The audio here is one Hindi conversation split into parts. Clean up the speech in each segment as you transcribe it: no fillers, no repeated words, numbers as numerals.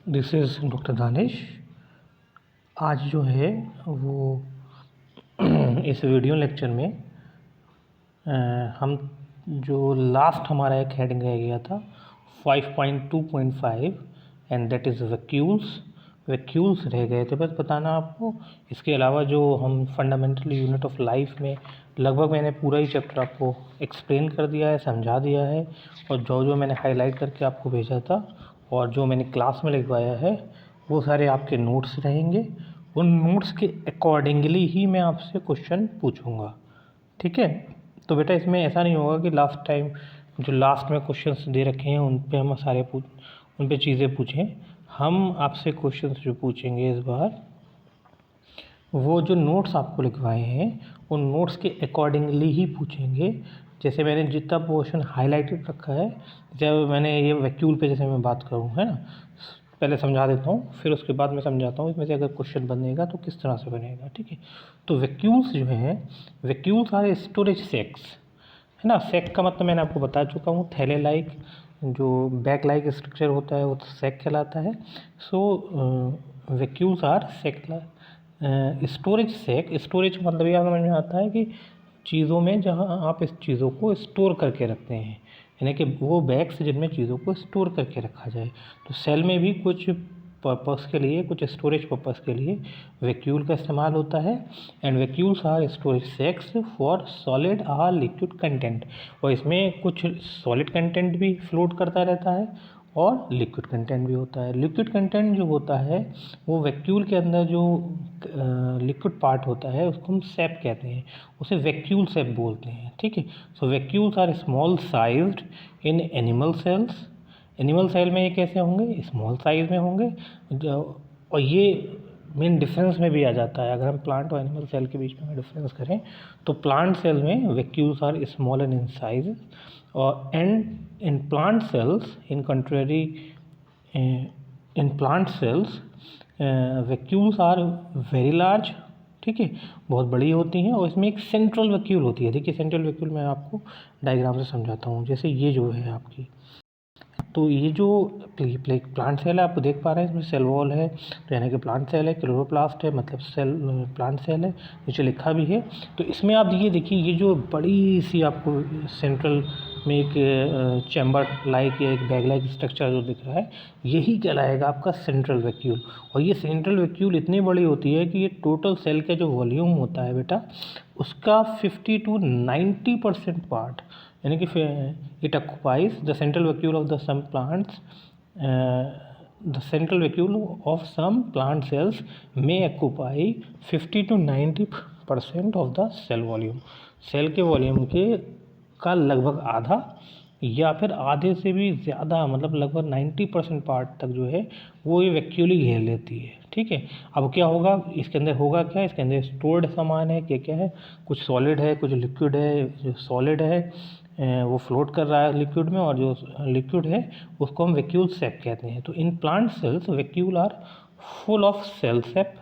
This is doctor Danish. आज जो है वो इस वीडियो लेक्चर में हम जो लास्ट हमारा एक हेडिंग रह गया था 5.2.5 एंड दैट इज़ वैक्यूल्स रह गए थे बस बताना आपको। इसके अलावा जो हम फंडामेंटल यूनिट ऑफ लाइफ में लगभग मैंने पूरा ही चैप्टर आपको एक्सप्लेन कर दिया है, समझा दिया है, और जो मैंने हाईलाइट करके आपको भेजा था और जो मैंने क्लास में लिखवाया है वो सारे आपके नोट्स रहेंगे। उन नोट्स के अकॉर्डिंगली ही मैं आपसे क्वेश्चन पूछूंगा, ठीक है। तो बेटा इसमें ऐसा नहीं होगा कि लास्ट टाइम जो लास्ट में क्वेश्चंस दे रखे हैं उन पे हम उन पे चीज़ें पूछें। हम आपसे क्वेश्चंस जो पूछेंगे इस बार वो जो नोट्स आपको लिखवाए हैं उन नोट्स के अकॉर्डिंगली ही पूछेंगे। जैसे मैंने जितना पोर्शन हाईलाइटेड रखा है, जब मैंने ये वैक्यूल पे जैसे मैं बात करूँ, है ना, पहले समझा देता हूँ फिर उसके बाद मैं समझाता हूँ इसमें से अगर क्वेश्चन बनेगा तो किस तरह से बनेगा, ठीक है। तो वैक्यूल्स जो हैं, वैक्यूल्स आर स्टोरेज सैक्स, है ना। सैक का मतलब मैंने आपको बता चुका हूँ, थैले लाइक जो बैग लाइक स्ट्रक्चर होता है वो तो सैक कहलाता है। So vacuoles are sac. Storage sac, storage का मतलब यह समझ में आता है कि चीज़ों में जहाँ आप इस चीज़ों को स्टोर करके रखते हैं, यानी कि वो बैग्स जिनमें चीज़ों को स्टोर करके रखा जाए। तो सेल में भी कुछ पर्पस के लिए, कुछ स्टोरेज पर्पस के लिए वैक्यूल का इस्तेमाल होता है। And vacuoles are storage sacs for solid or liquid content, और इसमें कुछ सॉलिड कंटेंट भी फ्लोट करता रहता है और लिक्विड कंटेंट भी होता है। लिक्विड कंटेंट जो होता है वो वैक्यूल के अंदर जो लिक्विड पार्ट होता है उसको हम सैप कहते हैं, उसे वैक्यूल सैप बोलते हैं, ठीक है। So vacuoles are small sized in animal cells. Animal cell में ये कैसे होंगे, स्मॉल साइज में होंगे। और ये मेन डिफरेंस में भी आ जाता है। अगर हम प्लांट और एनिमल सेल के बीच में डिफरेंस करें तो प्लांट सेल में vacuoles are small and in size, और and in plant cells in contrary in plant cells vacuoles are very large, ठीक है, बहुत बड़ी होती हैं। और इसमें एक सेंट्रल वैक्यूल होती है। देखिए सेंट्रल वैक्यूल मैं आपको डायग्राम से समझाता हूँ। जैसे ये जो है आपकी, तो ये जो प्लांट सेल है आपको देख पा रहे हैं, इसमें सेल वॉल है, तो यानी कि प्लांट सेल है। क्लोरोप्लास्ट है मतलब सेल प्लांट सेल है, नीचे लिखा भी है। तो इसमें आप ये देखिए, ये जो बड़ी सी आपको सेंट्रल में एक चैम्बर लाइक या एक बैग लाइक स्ट्रक्चर जो दिख रहा है, यही कहलाएगा आपका सेंट्रल वैक्यूल। और ये सेंट्रल वैक्यूल इतनी बड़ी होती है कि ये टोटल सेल का जो वॉल्यूम होता है बेटा, उसका 50 to 90% पार्ट, यानी कि it occupies the central vacuole of the some plants, the central vacuole of some plant cells में occupy 50 to 90% of the cell volume. Cell के वॉल्यूम के का लगभग आधा या फिर आधे से भी ज़्यादा, मतलब लगभग 90% पार्ट तक जो है वो ये वैक्यूल ही घेर लेती है, ठीक है। अब क्या होगा इसके अंदर, होगा क्या, इसके अंदर स्टोर्ड सामान है, क्या क्या है, कुछ सॉलिड है, कुछ लिक्विड है। जो सॉलिड है वो फ्लोट कर रहा है लिक्विड में, और जो लिक्विड है उसको हम वैक्यूल सैप कहते हैं। तो in plant cells vacuole are full of cell sap,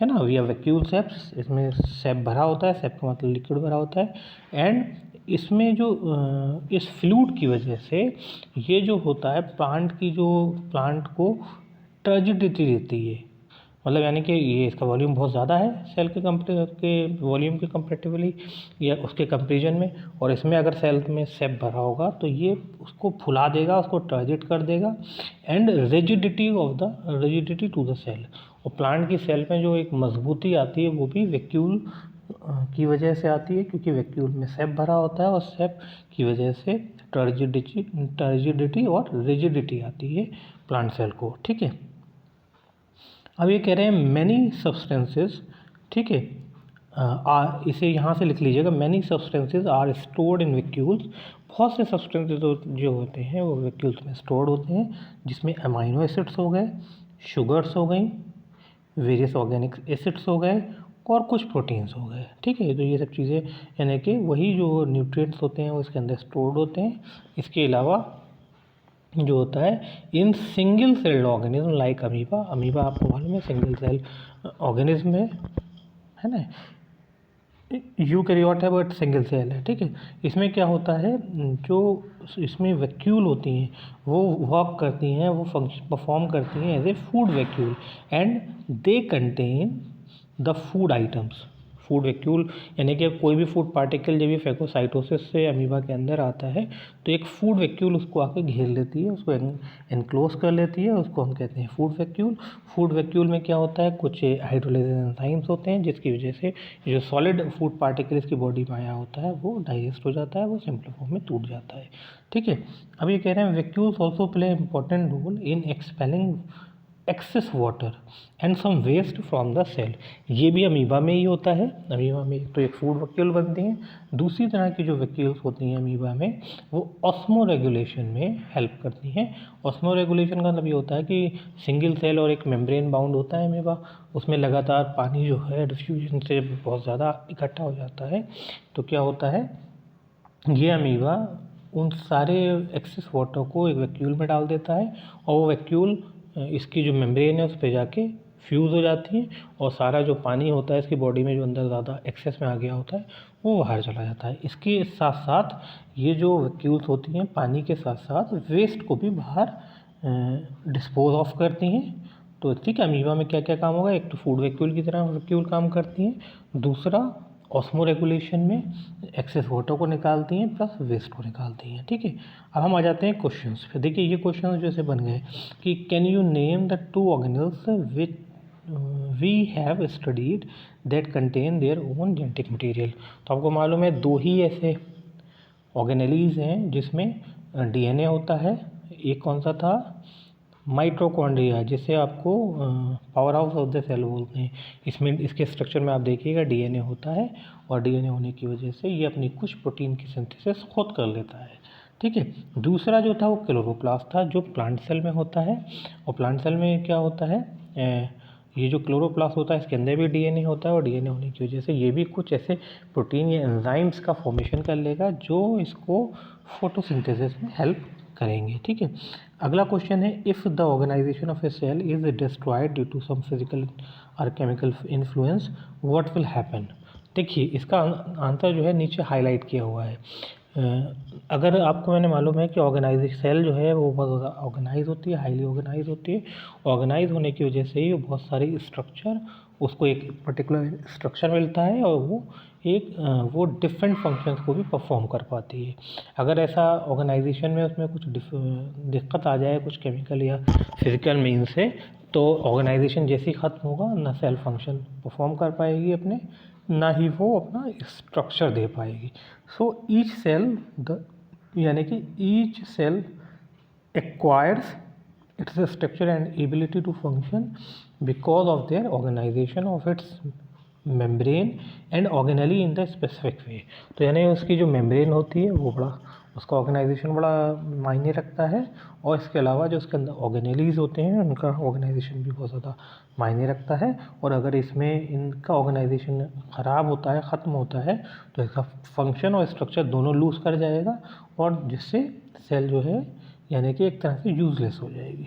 है ना, वी आर वैक्यूल सैप्स। इसमें सैप भरा होता है, सैप का मतलब लिक्विड भरा होता है। एंड इसमें जो इस फ्लूइड की वजह से ये जो होता है प्लांट को टर्जिडिटी देती है, मतलब यानी कि ये इसका वॉल्यूम बहुत ज़्यादा है सेल के वॉल्यूम के कंपेरेटिवली या उसके कंपेरिजन में। और इसमें अगर सेल में सैप भरा होगा तो ये उसको फुला देगा, उसको टर्जिट कर देगा। And rigidity to the cell, और प्लांट की सेल में जो एक मजबूती आती है वो भी वैक्यूल की वजह से आती है, क्योंकि वैक्यूल में सैप भरा होता है और सैप की वजह से टर्जिडिटी और रिजिडिटी आती है प्लांट सेल को, ठीक है। अब ये कह रहे हैं मैनी सब्सटेंसेस, ठीक है, इसे यहाँ से लिख लीजिएगा, many substances are stored in vacuoles. बहुत से सब्सटेंसेस जो होते हैं वो वैक्यूल्स में स्टोर्ड होते हैं, जिसमें अमाइनो एसिड्स हो गए, शुगर्स हो गई, वेरियस ऑर्गेनिक एसिड्स हो गए, और कुछ प्रोटीन्स हो गए, ठीक है। तो ये सब चीज़ें यानी कि वही जो न्यूट्रिएंट्स होते हैं वो इसके अंदर स्टोर्ड होते हैं। इसके अलावा जो होता है in single celled organism like amoeba, amoeba आपको मालूम है सिंगल सेल ऑर्गेनिज्म है ना। यूकैरियोट है बट सिंगल सेल है, ठीक है। इसमें क्या होता है, जो इसमें वैक्यूल होती हैं वो वर्क करती हैं, वो फंक्शन परफॉर्म करती हैं as a food vacuole and they contain the food items. Food vacuole यानी कि कोई भी फूड पार्टिकल जब ये फैगोसाइटोसिस से अमीबा के अंदर आता है तो एक फूड वैक्यूल उसको आके घेर लेती है, उसको एनक्लोज कर लेती है, उसको हम कहते हैं फूड वैक्यूल। फूड वैक्यूल में क्या होता है, कुछ हाइड्रोलाइजेशन एंजाइम्स होते हैं जिसकी वजह से जो सॉलिड फूड पार्टिकल इसकी बॉडी में आया होता है वो डाइजेस्ट हो जाता है, वो सिंपल फॉर्म में टूट जाता है, ठीक है। अब ये कह रहे हैं vacuoles also play important role in expelling excess water and some waste from the cell. ये भी अमीबा में ही होता है। अमीबा में तो एक फूड वैक्यूल बनती हैं, दूसरी तरह की जो वैक्यूल्स होती हैं अमीबा में वो ऑस्मो रेगुलेशन में हेल्प करती हैं। ऑस्मो रेगुलेशन का मतलब ये होता है कि सिंगल सेल और एक मेम्ब्रेन बाउंड होता है अमीबा, उसमें लगातार पानी जो है डिफ्यूजन से बहुत ज़्यादा इकट्ठा हो जाता है। तो क्या होता है, ये अमीबा उन सारे एक्सेस वाटर को एक वैक्यूल में डाल देता है और वो वैक्यूल इसकी जो मेम्ब्रेन है उस पर जाके फ्यूज़ हो जाती है और सारा जो पानी होता है इसकी बॉडी में जो अंदर ज़्यादा एक्सेस में आ गया होता है वो बाहर चला जाता है। इसके साथ साथ ये जो वैक्यूल्स होती हैं पानी के साथ साथ वेस्ट को भी बाहर डिस्पोज ऑफ करती हैं। तो ठीक है, अमीबा में क्या क्या काम होगा, एक तो फूड वैक्यूल की तरह वैक्यूल काम करती हैं, दूसरा ऑस्मो रेगुलेशन में एक्सेस वाटर को निकालती हैं प्लस वेस्ट को निकालती हैं, ठीक है। अब हम आ जाते हैं क्वेश्चंस पे। देखिए ये क्वेश्चंस जैसे बन गए कि can you name the 2 organelles which we have studied that contain their own genetic material. तो आपको मालूम है 2 ही ऐसे ऑर्गेनेलीज हैं जिसमें डीएनए होता है। एक कौन सा था, माइटोकॉन्ड्रिया, जिसे आपको power house of the cell बोलते हैं। इसमें इसके स्ट्रक्चर में आप देखिएगा डीएनए होता है और डीएनए होने की वजह से ये अपनी कुछ प्रोटीन की सिंथेसिस खुद कर लेता है, ठीक है। दूसरा जो था वो क्लोरोप्लास्ट था जो प्लांट सेल में होता है। और प्लांट सेल में क्या होता है, ये जो क्लोरोप्लास्ट होता है इसके अंदर भी डीएनए होता है और डीएनए होने की वजह से ये भी कुछ ऐसे प्रोटीन या एंजाइम्स का फॉर्मेशन कर लेगा जो इसको फोटोसिंथेसिस में हेल्प करेंगे, ठीक है। अगला क्वेश्चन है, if the organization of a cell is destroyed due to some physical और chemical influence what will happen. देखिए इसका आंसर जो है नीचे हाईलाइट किया हुआ है। अगर आपको मैंने मालूम है कि ऑर्गेनाइज सेल जो है वो बहुत ज़्यादा ऑर्गेनाइज होती है, हाईली ऑर्गेनाइज होती है। ऑर्गेनाइज होने की वजह से ही बहुत सारे स्ट्रक्चर, उसको एक पर्टिकुलर स्ट्रक्चर मिलता है और वो डिफरेंट फंक्शंस को भी परफॉर्म कर पाती है। अगर ऐसा ऑर्गेनाइजेशन में उसमें कुछ दिक्कत आ जाए कुछ केमिकल या फिजिकल मीन से, तो ऑर्गेनाइजेशन जैसे ही ख़त्म होगा ना सेल फंक्शन परफॉर्म कर पाएगी अपने, ना ही वो अपना स्ट्रक्चर दे पाएगी। सो ईच सेल यानी कि each cell acquires its structure and ability to function because of their organization of its membrane and organelle in the specific way। तो यानी उसकी जो मेम्ब्रेन होती है वो बड़ा, उसका ऑर्गेनाइजेशन बड़ा मायने रखता है और इसके अलावा जो उसके अंदर ऑर्गेनेलीज होते हैं उनका ऑर्गेनाइजेशन भी बहुत ज़्यादा मायने रखता है। और अगर इसमें इनका ऑर्गेनाइजेशन ख़राब होता है, ख़त्म होता है, तो इसका फंक्शन और स्ट्रक्चर दोनों लूज़ कर जाएगा और जिससे सेल जो है यानी कि एक तरह से यूजलेस हो जाएगी,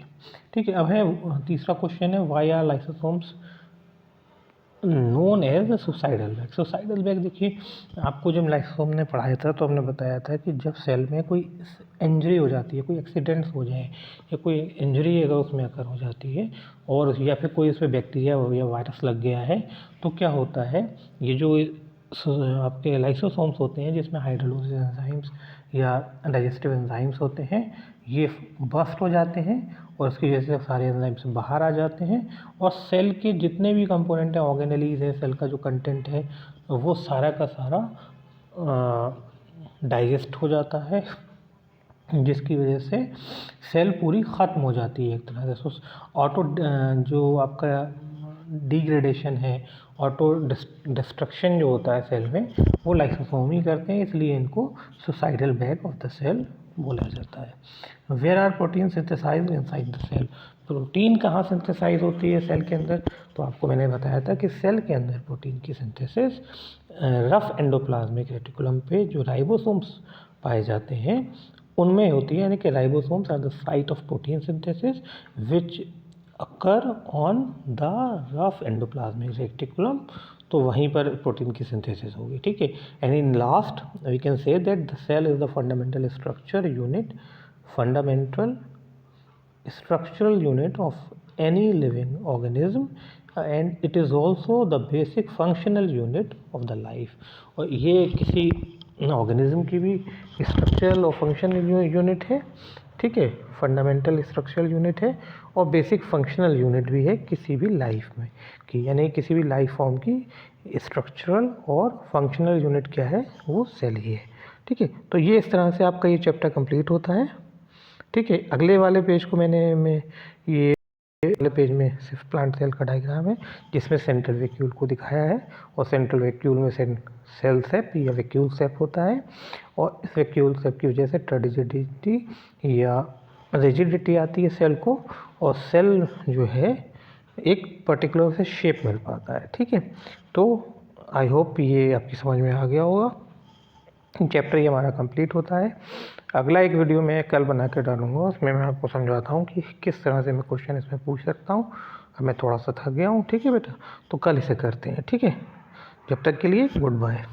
ठीक है। अब है तीसरा क्वेश्चन है, why are lysosomes known as suicidal bag. Suicidal bag देखिए आपको जब लाइसोसोम ने पढ़ाया था तो हमने बताया था कि जब सेल में कोई इंजरी हो जाती है, कोई एक्सीडेंट्स हो जाए या कोई इंजरी अगर उसमें अगर हो जाती है और या फिर कोई उसमें बैक्टीरिया या वायरस लग गया है, तो क्या होता है, ये जो आपके लाइसोसोम्स होते हैं जिसमें हाइड्रोलाइसिस एंजाइम्स या डाइजेस्टिव एंजाइम्स होते हैं, ये बस्ट हो जाते हैं और उसकी वजह से सारे एंजाइम्स बाहर आ जाते हैं और सेल के जितने भी कंपोनेंट हैं, ऑर्गेनेलीज है, सेल का जो कंटेंट है वो सारा का सारा डाइजेस्ट हो जाता है, जिसकी वजह से सेल पूरी ख़त्म हो जाती है एक तरह से। ऑटो जो आपका डिग्रेडेशन है, ऑटो डिस्ट्रक्शन जो होता है सेल में, वो लाइसोसोम ही करते हैं, इसलिए इनको suicidal bag of the cell बोला जाता है। Where are protein synthesize inside the cell. Protein कहाँ सिंथेसाइज होती है सेल के अंदर, तो आपको मैंने बताया था कि सेल के अंदर प्रोटीन की सिंथेसिस रफ एंडोप्लाज्मिक रेटिकुलम पे जो राइबोसोम्स पाए जाते हैं उनमें होती है, यानी कि ribosomes are the site of protein synthesis which occur on the rough endoplasmic reticulum. तो वहीं पर प्रोटीन की सिंथेसिस होगी, ठीक है। And in last we can say that the cell is the fundamental structural unit of any living organism and it is also the basic functional unit of the life। और ये किसी ऑर्गेनिज्म की भी स्ट्रक्चरल और फंक्शनल यूनिट है, ठीक है, फंडामेंटल स्ट्रक्चरल यूनिट है और बेसिक फंक्शनल यूनिट भी है किसी भी लाइफ में कि यानी किसी भी लाइफ फॉर्म की स्ट्रक्चरल और फंक्शनल यूनिट क्या है, वो सेल ही है, ठीक है। तो ये इस तरह से आपका ये चैप्टर कंप्लीट होता है, ठीक है। अगले वाले पेज को ये अगले पेज में सिर्फ प्लांट सेल का डायग्राम है जिसमें सेंट्रल वैक्यूल को दिखाया है और सेंट्रल वैक्यूल में सेल सेप या वैक्यूल सेप होता है और इस वैक्यूल सेप की वजह से टर्डिजिडिटी या रिजिडिटी आती है सेल को और सेल जो है एक पर्टिकुलर से शेप मिल पाता है, ठीक है। तो आई होप ये आपकी समझ में आ गया होगा। चैप्टर ये हमारा कंप्लीट होता है। अगला एक वीडियो मैं कल बना के डालूँगा, उसमें मैं आपको समझाता हूँ कि किस तरह से मैं क्वेश्चन इसमें पूछ सकता हूँ। अब मैं थोड़ा सा थक गया हूँ, ठीक है बेटा, तो कल इसे करते हैं, ठीक है। जब तक के लिए गुड बाय।